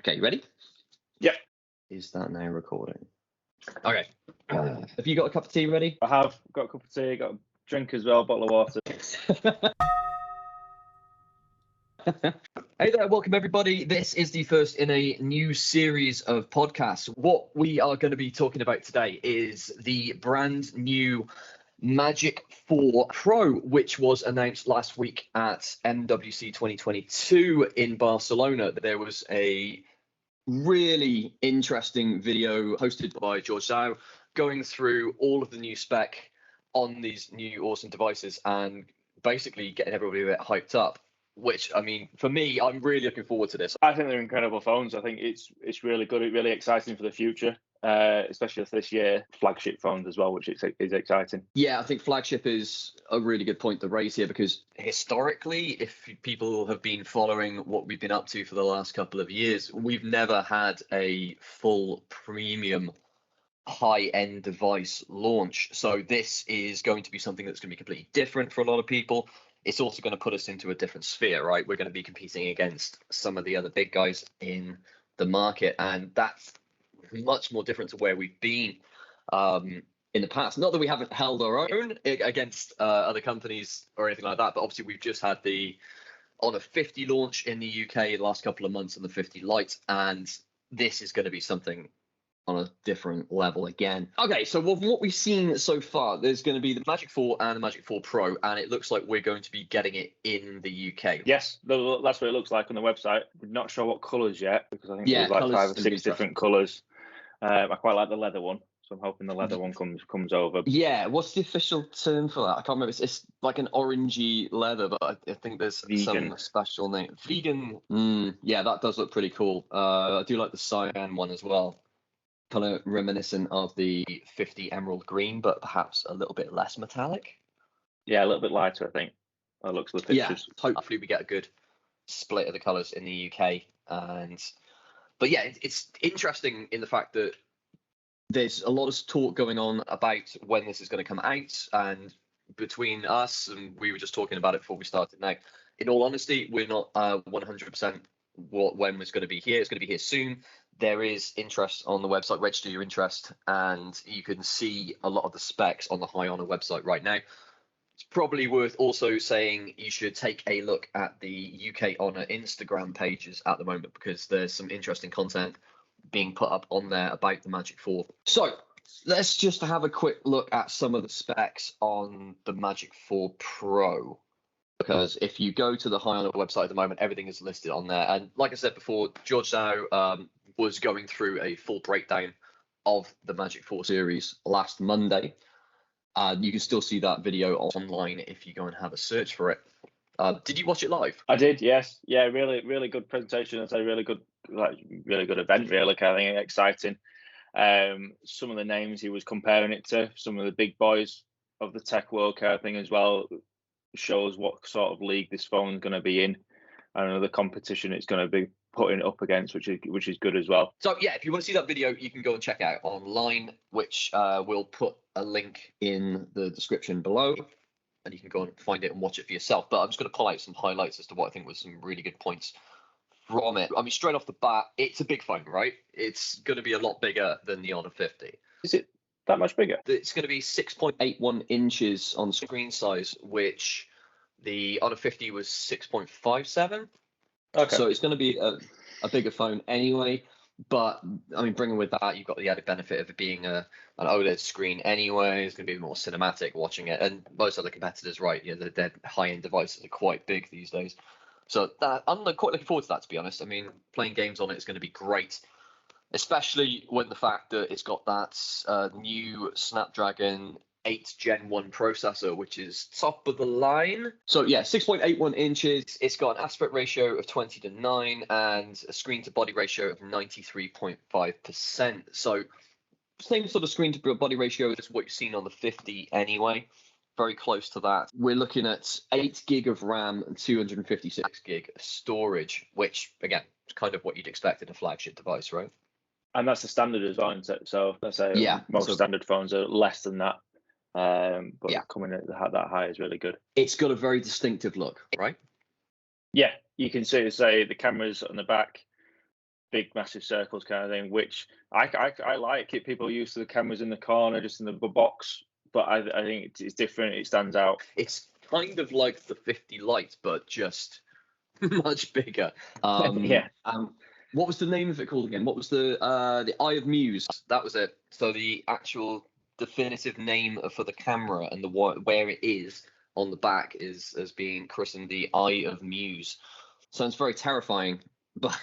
Okay, you ready? Yep. Is that now recording? Okay. Have you got a cup of tea ready? I have got a cup of tea, got a drink as well, a bottle of water. Hey there, welcome everybody. This is the first in a new series of podcasts. What we are going to be talking about today is the brand new Magic 4 Pro, which was announced last week at MWC 2022 in Barcelona. There was a really interesting video hosted by George Zhao going through all of the new spec on these new awesome devices and basically getting everybody a bit hyped up, which, I mean, for me, I'm really looking forward to this. I think they're incredible phones. I think it's really good, really exciting for the future, especially this year. Flagship phones as well, which is exciting. Yeah, I think flagship is a really good point to raise here because historically, if people have been following what we've been up to for the last couple of years, we've never had a full premium high-end device launch. So this is going to be something that's going to be completely different for a lot of people. It's also going to put us into a different sphere, right? We're going to be competing against some of the other big guys in the market, and that's much more different to where we've been in the past. Not that we haven't held our own against other companies or anything like that, but obviously we've just had the Honor 50 launch in the UK the last couple of months and the 50 Lite, and this is going to be something on a different level again. Okay, so what we've seen so far, there's going to be the Magic 4 and the Magic 4 Pro, and it looks like we're going to be getting it in the UK. Yes, that's what it looks like on the website. We're not sure what colours yet, because I think there's like 5 or 6 different colours. I quite like the leather one, so I'm hoping the leather one comes over. Yeah, what's the official term for that? I can't remember. It's like an orangey leather, but I think there's Vegan. some special name. Vegan. Yeah, that does look pretty cool. I do like the cyan one as well. Kind of reminiscent of the 50 emerald green, but perhaps a little bit less metallic. Yeah, a little bit lighter, I think. That looks at the pictures. Yeah, hopefully we get a good split of the colours in the UK. But yeah, it's interesting in the fact that there's a lot of talk going on about when this is going to come out, and between us, and we were just talking about it before we started. Now, in all honesty, we're not 100% when it's going to be here. It's going to be here soon. There is interest on the website. Register your interest, and you can see a lot of the specs on the High Honor website right now. It's probably worth also saying you should take a look at the UK Honor Instagram pages at the moment, because there's some interesting content being put up on there about the Magic 4. So let's just have a quick look at some of the specs on the Magic 4 Pro. Because if you go to the High Honor website at the moment, everything is listed on there. And like I said before, George Zhao was going through a full breakdown of the Magic 4 series last Monday. You can still see that video online if you go and have a search for it. Did you watch it live? I did, yes. Yeah, really good presentation. It's a really good event, really. I think exciting. Some of the names he was comparing it to, some of the big boys of the tech world kind of thing as well, shows what sort of league this phone's going to be in, and the competition it's going to be putting it up against, which is good as well. So yeah, if you want to see that video, you can go and check out online, which we'll put a link in the description below, and you can go and find it and watch it for yourself. But I'm just going to pull out some highlights as to what I think was some really good points from it. I mean, straight off the bat, it's a big phone, right? It's going to be a lot bigger than the Honor 50. Is it that much bigger? It's going to be 6.81 inches on screen size, which the Honor 50 was 6.57. Okay. So it's going to be a bigger phone anyway. But I mean, bringing with that, you've got the added benefit of it being an OLED screen anyway. It's going to be more cinematic watching it. And most other competitors, right, their high-end devices are quite big these days. So I'm quite looking forward to that, to be honest. I mean, playing games on it is going to be great, especially when the fact that it's got that new Snapdragon 8 Gen 1 processor, which is top of the line. So yeah, 6.81 inches. It's got an aspect ratio of 20:9 and a screen to body ratio of 93.5%. So same sort of screen to body ratio as what you've seen on the 50 anyway. Very close to that. We're looking at 8 gig of RAM and 256 gig of storage, which again is kind of what you'd expect in a flagship device, right? And that's the standard as well, isn't it? So let's say most standard phones are less than that. But coming at that high is really good. It's got a very distinctive look, right? Yeah, you can say the cameras on the back big massive circles kind of thing, which I like it. People are used to the cameras in the corner, just in the box, but I think it's different. It stands out. It's kind of like the 50 Lite, but just much bigger. Yeah. What was the name of it called again? What was the Eye of Muse? That was it. So the actual definitive name for the camera and the where it is on the back is as being christened the Eye of Muse. Sounds very terrifying, but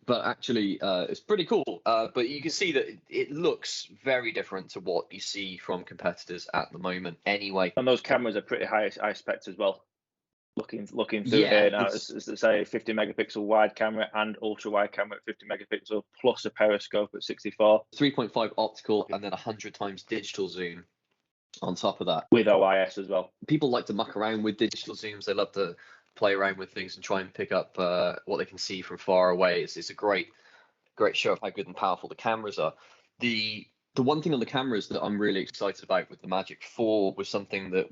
but actually it's pretty cool. But you can see that it looks very different to what you see from competitors at the moment. Anyway, And those cameras are pretty high spec as well. Looking through yeah, here now, as to say, 50 megapixel wide camera and ultra wide camera at 50 megapixel plus a periscope at 64. 3.5 optical and then 100 times digital zoom on top of that. With OIS as well. People like to muck around with digital zooms. They love to play around with things and try and pick up what they can see from far away. It's a great show of how good and powerful the cameras are. The one thing on the cameras that I'm really excited about with the Magic 4 was something that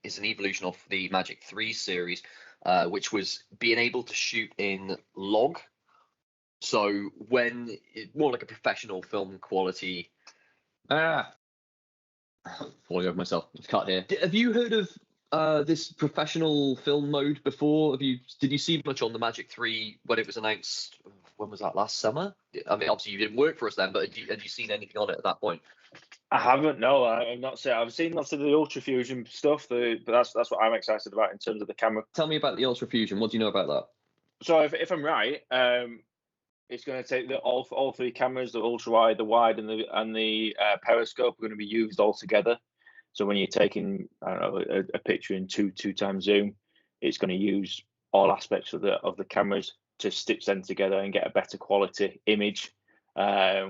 is an evolution of the Magic 3 series, which was being able to shoot in log. So more like a professional film quality. Falling over myself. Cut here. Have you heard of this professional film mode before? Did you see much on the Magic 3 when it was announced? When was that, last summer? I mean, obviously you didn't work for us then, but had you seen anything on it at that point? I haven't. No, I've not seen. I've seen lots of the Ultra Fusion stuff. But that's what I'm excited about in terms of the camera. Tell me about the Ultra Fusion. What do you know about that? So if I'm right, it's going to take all three cameras, the ultra wide, the wide, and the periscope are going to be used all together. So when you're taking, I don't know, a picture in two times zoom, it's going to use all aspects of the cameras to stitch them together and get a better quality image,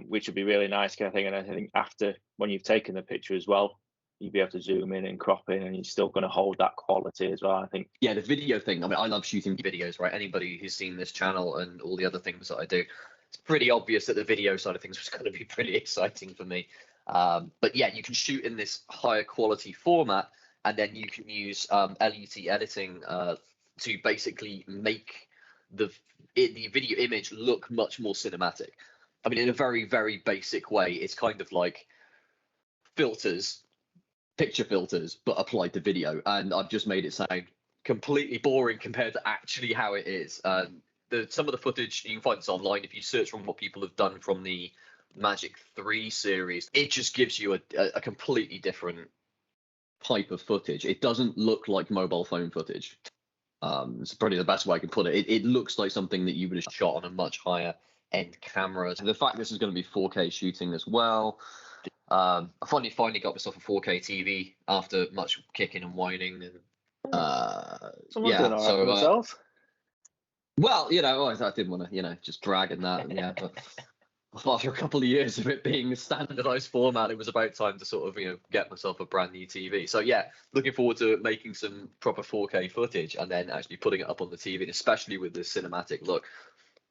which would be really nice kind of thing. And I think after, when you've taken the picture as well, you'll be able to zoom in and crop in, and you're still going to hold that quality as well, I think. Yeah, the video thing. I mean, I love shooting videos, right? Anybody who's seen this channel and all the other things that I do, it's pretty obvious that the video side of things was going to be pretty exciting for me. But yeah, you can shoot in this higher quality format, and then you can use LUT editing to basically make the video image look much more cinematic. I mean, in a very, very basic way, it's kind of like picture filters, but applied to video. And I've just made it sound completely boring compared to actually how it is. Some of the footage, you can find this online if you search from what people have done from the Magic 3 series. It just gives you a completely different type of footage. It doesn't look like mobile phone footage. It's probably the best way I can put it. It looks like something that you would have shot on a much higher end camera. The fact this is going to be 4K shooting as well. I finally got myself a 4K TV after much kicking and whining, and Someone's doing all right for themselves. Well, I didn't want to, just drag in that, yeah. But after a couple of years of it being a standardized format, it was about time to sort of, get myself a brand new TV. So yeah, looking forward to making some proper 4K footage and then actually putting it up on the TV, especially with the cinematic look.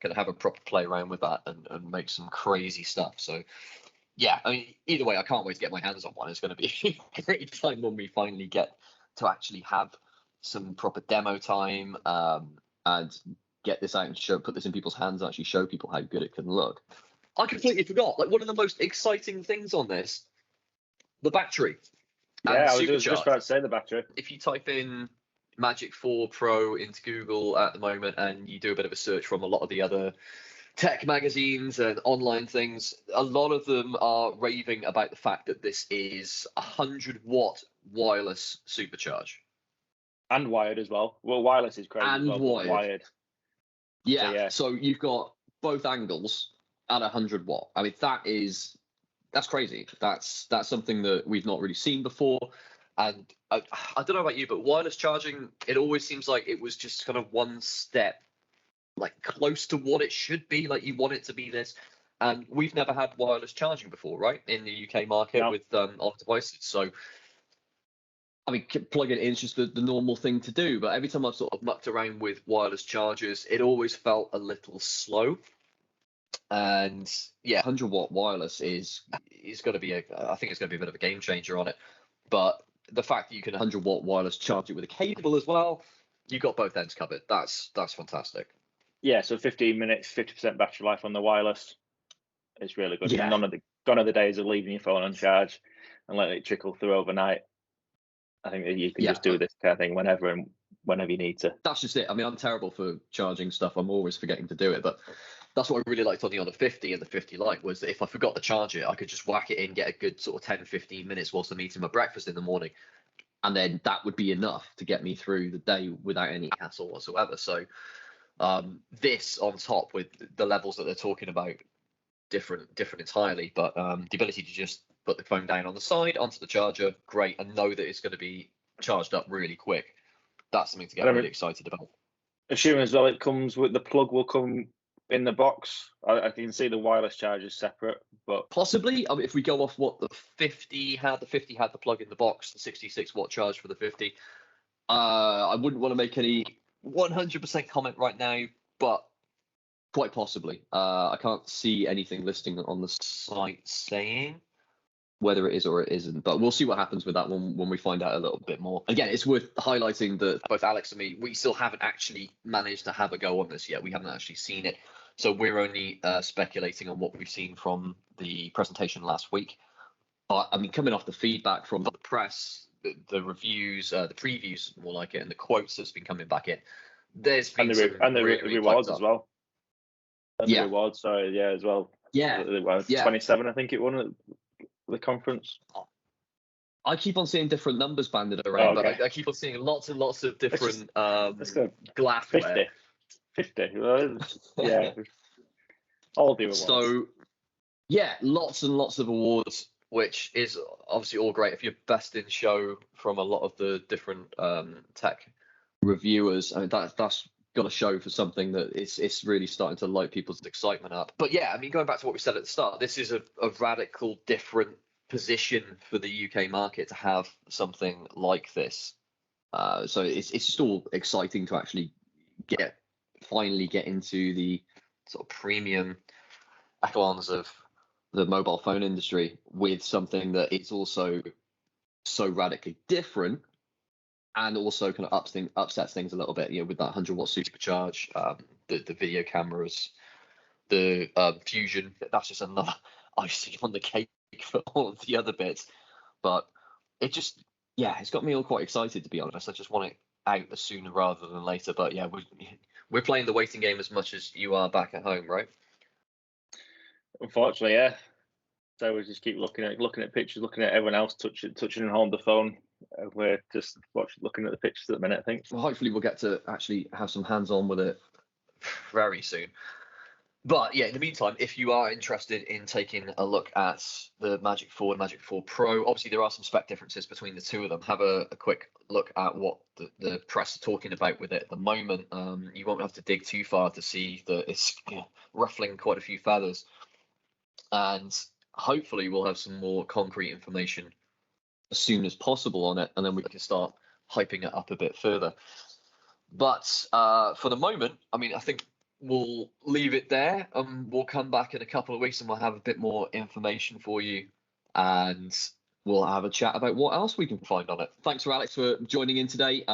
Gonna have a proper play around with that and make some crazy stuff. So yeah, I mean, either way, I can't wait to get my hands on one. It's going to be a great time when we finally get to actually have some proper demo time and get this out and put this in people's hands and actually show people how good it can look. I completely forgot, like, one of the most exciting things on this, the battery. Yeah, I was just about to say the battery. If you type in Magic 4 Pro into Google at the moment and you do a bit of a search from a lot of the other tech magazines and online things, a lot of them are raving about the fact that this is 100-watt wireless supercharge. And wired as well. Well, wireless is crazy and as well, wired. Yeah, so you've got both angles at 100 watt. I mean, that's crazy. That's something that we've not really seen before. And I don't know about you, but wireless charging, it always seems like it was just kind of one step like close to what it should be. Like, you want it to be this, and we've never had wireless charging before, right, in the UK market. No. With on devices. So I mean, plugging it in is just the normal thing to do, but every time I've sort of mucked around with wireless chargers, it always felt a little slow. And yeah, 100-watt wireless is going to be I think it's going to be a bit of a game changer on it. But the fact that you can 100-watt wireless charge it with a cable as well, you've got both ends covered. That's fantastic. Yeah, so 15 minutes, 50% battery life on the wireless. It's really good. Yeah. Gone are the days of leaving your phone on charge and letting it trickle through overnight. I think that you can just do this kind of thing whenever you need to. That's just it. I mean, I'm terrible for charging stuff. I'm always forgetting to do it, but that's what I really liked on the 50 and the 50 Lite was that if I forgot to charge it, I could just whack it in, get a good sort of 10, 15 minutes whilst I'm eating my breakfast in the morning. And then that would be enough to get me through the day without any hassle whatsoever. So this on top with the levels that they're talking about, different entirely, but the ability to just put the phone down on the side onto the charger, great, and know that it's going to be charged up really quick. That's something to get really excited about. Assuming as well it comes with the plug will come in the box. I can see the wireless chargers separate, but possibly. I mean, if we go off what the 50 had the plug in the box, the 66-watt charge for the 50. I wouldn't want to make any 100% comment right now, but quite possibly. I can't see anything listing on the site saying whether it is or it isn't, but we'll see what happens with that one when we find out a little bit more. Again, it's worth highlighting that both Alex and me, we still haven't actually managed to have a go on this yet. We haven't actually seen it. So we're only speculating on what we've seen from the presentation last week. But I mean, coming off the feedback from the press, the reviews, the previews, more like it, and the quotes that's been coming back in, there's been the rewards as well. And the rewards, sorry, as well. Yeah. 27, I think it won at the conference. I keep on seeing different numbers banded around, but I keep on seeing lots and lots of different glassware. 50. Yeah. All the awards. So, yeah, lots and lots of awards, which is obviously all great. If you're best in show from a lot of the different tech reviewers, I mean, that's got to show for something that it's really starting to light people's excitement up. But yeah, I mean, going back to what we said at the start, this is a radical different position for the UK market to have something like this. So it's just all exciting to actually finally get into the sort of premium echelons of the mobile phone industry with something that it's also so radically different and also kind of upsets things a little bit, with that 100-watt supercharge, the video cameras, the fusion. That's just another icing on the cake for all of the other bits. But it just, it's got me all quite excited, to be honest. I just want it out sooner rather than later. But yeah, we're playing the waiting game as much as you are back at home, right? Unfortunately, yeah. So we just keep looking at pictures, looking at everyone else touching and holding the phone. We're just looking at the pictures at the minute, I think. Well, hopefully we'll get to actually have some hands-on with it very soon. But yeah, in the meantime, if you are interested in taking a look at the Magic 4 and Magic 4 Pro, obviously there are some spec differences between the two of them. Have a quick look at what the press are talking about with it at the moment. You won't have to dig too far to see that it's ruffling quite a few feathers. And hopefully we'll have some more concrete information as soon as possible on it, and then we can start hyping it up a bit further. But for the moment, I mean, I think we'll leave it there. We'll come back in a couple of weeks and we'll have a bit more information for you, and we'll have a chat about what else we can find on it. Thanks for Alex for joining in today.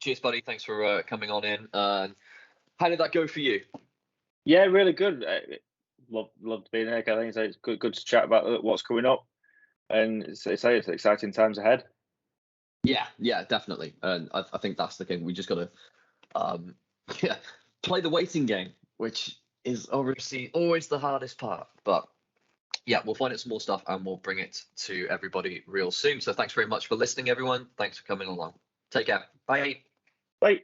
Cheers, buddy. Thanks for coming on in. How did that go for you? Yeah, really good. Loved being here. I think it's good to chat about what's coming up, and it's exciting times ahead. Yeah, definitely. And I think that's the thing. We just got to play the waiting game, which is obviously always the hardest part. But yeah, we'll find out some more stuff and we'll bring it to everybody real soon. So thanks very much for listening, everyone. Thanks for coming along. Take care. Bye. Bye.